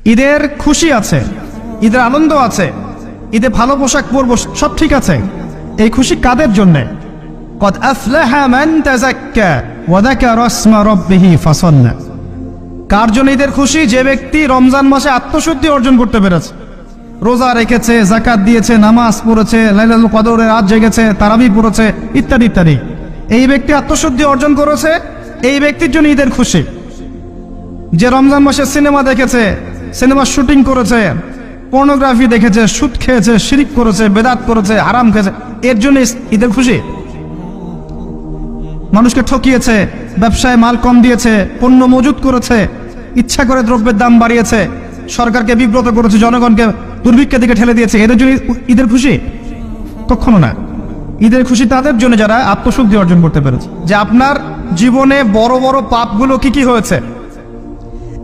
ঈদের খুশি আছে, ঈদের আনন্দ আছে, ঈদে ভালো পোশাক পরবো, সব ঠিক আছে। এই খুশি কাদের জন্যে? কদ আফলাহা মান তাযাক্কা ওয়া যাকারা ইসমা রাব্বিহি ফাসাল্লা। কার জন্য ঈদের খুশি? যে ব্যক্তি রমজান মাসে আত্মশুদ্ধি অর্জন করতে পেরেছে, রোজা রেখেছে, যাকাত দিয়েছে, নামাজ পড়েছে, লাইলাতুল কদরের রাত জেগেছে, তারাবি পড়েছে, ইত্যাদি ইত্যাদি। এই ব্যক্তি আত্মশুদ্ধি অর্জন করেছে, এই ব্যক্তির জন্য ঈদের খুশি। যে রমজান মাসে সিনেমা দেখেছে, সিনেমার শুটিং করেছে, পর্নোগ্রাফি দেখেছে, সুদ খেয়েছে, শিরিক করেছে, বেদাত করেছে, হারাম খেয়েছে, এর জন্য ঈদের খুশি। মানুষকে ঠকিয়েছে, ব্যবসায় মাল কম দিয়েছে, পণ্য মজুত করেছে, ইচ্ছা করে দ্রব্যের দাম বাড়িয়েছে, সরকারকে বিব্রত করেছে, জনগণকে দুর্ভিক্ষের দিকে ঠেলে দিয়েছে, এদের জন্য ঈদের খুশি? কখনো না। ঈদের খুশি তাদের জন্য যারা আত্মশুদ্ধি অর্জন করতে পেরেছে। যে আপনার জীবনে বড় বড় পাপগুলো কি কি হয়েছে,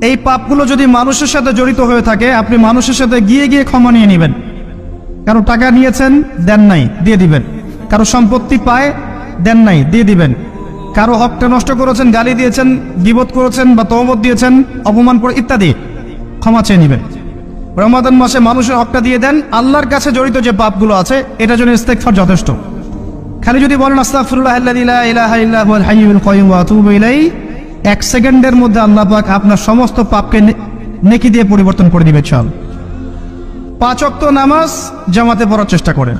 এই পাপগুলো যদি মানুষের সাথে জড়িত হয়ে থাকে, আপনি মানুষের সাথে গিয়ে গিয়ে ক্ষমা নিয়ে নেবেন। কারো টাকা নিয়েছেন, দেন নাই, দিয়ে দিবেন। কারো সম্পত্তি পায়, দেন নাই, দিয়ে দিবেন। কারো হকটা নষ্ট করেছেন, গালি দিয়েছেন, গীবত করেছেন বা তহমত দিয়েছেন, অপমান করে ইত্যাদি, ক্ষমা চেয়ে নেবেন। রমাদান মাসে মানুষের হকটা দিয়ে দেন। আল্লাহর কাছে জড়িত যে পাপগুলো আছে, এটার জন্য ইস্তেগফার যথেষ্ট। খালি যদি বলেন আস্তাগফিরুল্লাহাল্লাযী লা ইলাহা ইল্লা হুয়াল হাইয়ুল কাইয়্যুম ওয়া আতুবু ইলাইহি, 1 সেকেন্ডের মধ্যে আল্লাহ পাক আপনার সমস্ত পাপকে নেকি দিয়ে পরিবর্তন করে দিবে। চল 5 ওয়াক্ত নামাজ জামাতে পড়ার চেষ্টা করেন।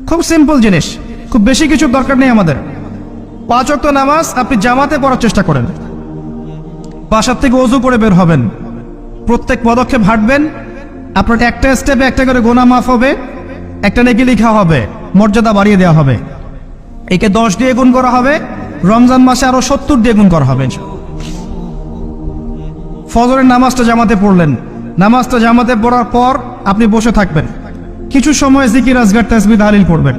খুব সিম্পল জিনিস, খুব বেশি কিছু দরকার নেই আমাদের। 5 ওয়াক্ত নামাজ আপনি জামাতে পড়ার চেষ্টা করেন। বাসার থেকে ওযু করে বের হবেন, প্রত্যেক পদক্ষেপ হাঁটবেন, আপনার একটা স্টেপে একটা করে গুনাহ মাফ হবে, একটা নেকি লেখা হবে, মর্যাদা বাড়িয়ে দেওয়া হবে। একে 10 দিয়ে গুণ করা হবে, রমজান মাসে আরো 70 দিয়ে গুণ করা হবে। ফজরের নামাজটা জামাতে পড়লেন, নামাজটা জামাতে পড়ার পর আপনি বসে থাকবেন, কিছু সময় জিকির আজগার তাসবিহ তাহলিল পড়বেন।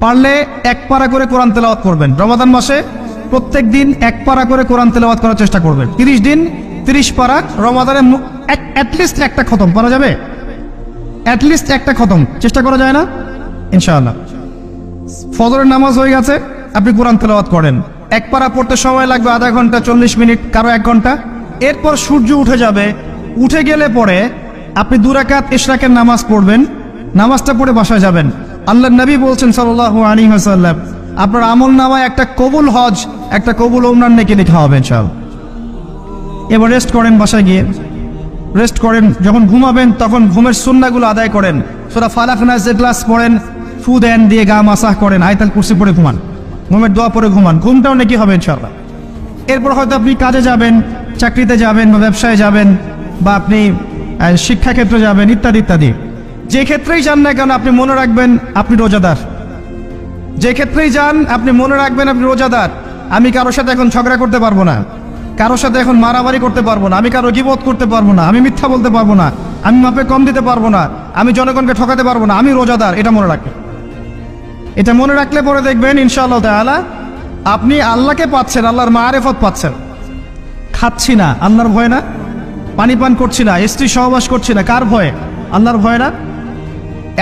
পারলে 1 পারা করে কোরআন তেলাওয়াত করবেন। রমাদান মাসে প্রত্যেক দিন 1 পারা করে কোরআন তেলাওয়াত করার চেষ্টা করবেন। 30 দিন 30 পারা, রমাদানে অ্যাটলিস্ট একটা খতম করা যাবে, অ্যাটলিস্ট একটা খতম চেষ্টা করা যায় না? ইনশাআল্লাহ। ফজরের নামাজ হয়ে গেছে, আপনি কোরআন তেলাওয়াত করেন। 1 পারা পড়তে সময় লাগবে আধা ঘন্টা, 40 মিনিট, কারো 1 ঘন্টা। এরপর সূর্য উঠে যাবে, উঠে গেলে পরে আপনি 2 রাকাত ইশরাকের নামাজ পড়বেন, নামাজটা পড়ে বাসায় যাবেন। আল্লাহর নবী বলছেন সাল্লাল্লাহু আলাইহি ওয়াসাল্লাম, আপনার আমল নামায় একটা কবুল হজ, একটা কবুল ওমরার নেকি লেখা হবে ইনশাআল্লাহ। এবার রেস্ট করেন, বাসায় গিয়ে রেস্ট করেন। যখন ঘুমাবেন তখন ঘুমের সুন্নাহগুলো আদায় করেন। সূরা ফালাক নাস ইখলাস পড়েন, ফু দেন, দিয়ে গা মাসাহ করেন, আয়াতুল কুরসি পড়ে ঘুমান, ঘুমের দোয়া পড়ে ঘুমান, ঘুমটাও নেকি হবে ইনশাআল্লাহ। এরপর হয়তো আপনি কাজে যাবেন, চাকরিতে যাবেন বা ব্যবসায় যাবেন বা আপনি শিক্ষাক্ষেত্রে যাবেন, ইত্যাদি ইত্যাদি। যে ক্ষেত্রেই যান না কেন আপনি মনে রাখবেন আপনি রোজাদার। যে ক্ষেত্রেই যান আপনি মনে রাখবেন আপনি রোজাদার। আমি কারোর সাথে এখন ঝগড়া করতে পারবো না, কারোর সাথে এখন মারামারি করতে পারবো না, আমি কারো গীবত করতে পারবো না, আমি মিথ্যা বলতে পারবো না, আমি মাপে কম দিতে পারবো না, আমি জনগণকে ঠকাতে পারবো না, আমি রোজাদার। এটা মনে রাখবেন। এটা মনে রাখলে পরে দেখবেন ইনশাআল্লাহ তাআলা আপনি আল্লাহকে পাচ্ছেন, আল্লাহর মারিফত পাচ্ছেন। খাচ্ছি না, আল্লাহর ভয় না? পানি পান করছি না, স্ত্রী সহবাস করছি না, কার ভয়ে? আল্লাহর ভয় না?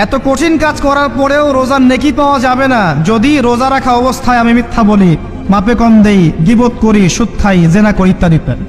এত কঠিন কাজ করার পরেও রোজার নেকি পাওয়া যাবে না যদি রোজা রাখা অবস্থায় আমি মিথ্যা বলি, মাপে কম দেই, গীবত করি, সুদ খাই, জেনা করি, ইত্যাদি ইত্যাদি।